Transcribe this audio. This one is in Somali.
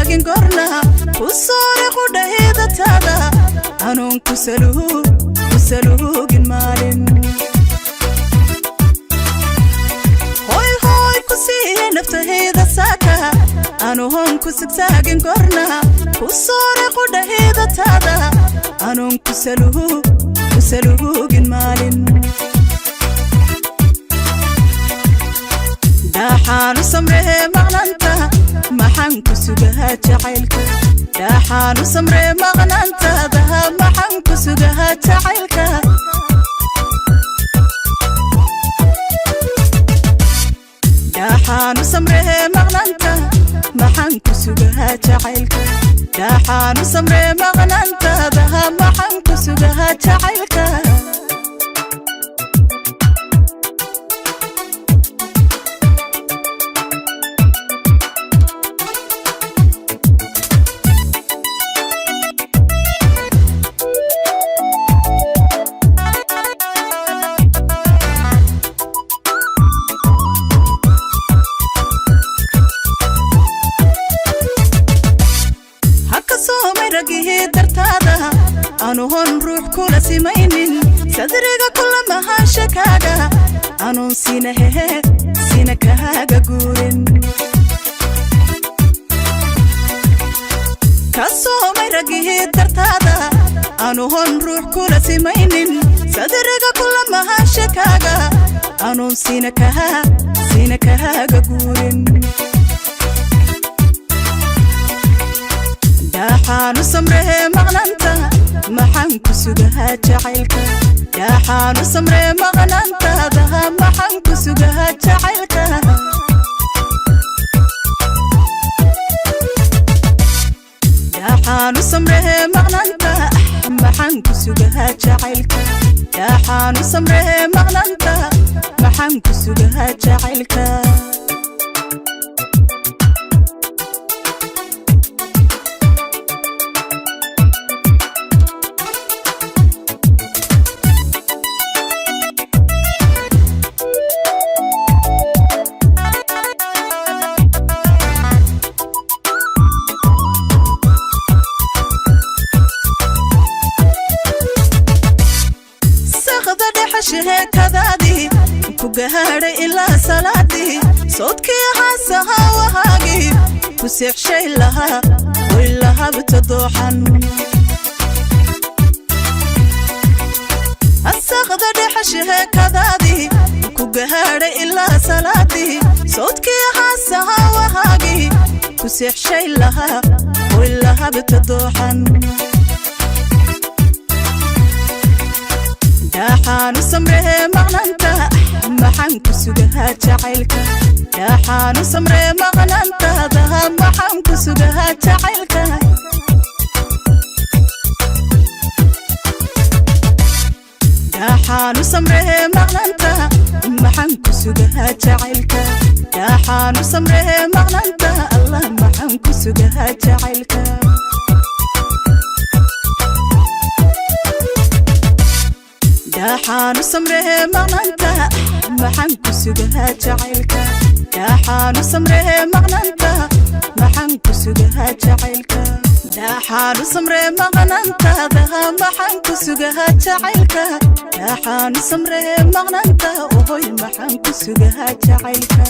taagin gorna ku soore qudheeda taada anon ku saluugin maalin hoy hoy ku sii naftaheeda saaka anon ku taagin gorna ku soore qudheeda taada anon ku saluugin maalin daxaanu samree maqnanta maxan ku sugaha jacaylka daxaanu samree maqnanta maxan ku sugaha jacaylka daxaanu samree maqnanta maxan ku sugaha jacaylka daxaanu samree maqnanta maxan ku sugaha jacaylka أنو هون روح كل سمين صدرك كل ما هاشكاga أنو سينك هاجا جورن كسو ما يرجيه ترتادا أنو هون روح كل سمين صدرك كل ما هاشكاga أنو سينك هاجا جورن daxaanu samree maqnanta maxan ku sugaha jacaylka daxaanu samree maqnanta maxan ku sugaha jacaylka daxaanu samree maqnanta maxan ku sugaha jacaylka daxaanu samree maqnanta maxan ku sugaha jacaylka شهكذادي كجهار إلا صلاتي صوتك حسها وهاجي كسيح شيء لها وإلا بتضحن السغد شهكذادي كجهار إلا صلاتي صوتك حسها وهاجي كسيح شيء لها وإلا بتضحن daxaanu samree maqnanta maxan ku sugaha jacaylka daxaanu samree maqnanta maxan ku sugaha jacaylka daxaanu samree maqnanta maxan ku sugaha jacaylka daxaanu samree maqnanta allah maxan ku sugaha jacaylka daxaanu samree maqnanta maxan ku sugaha jacaylka daxaanu samree maqnanta maxan ku sugaha jacaylka daxaanu samree maqnanta maxan ku sugaha jacaylka daxaanu samree maqnanta ohoy maxan ku sugaha jacaylka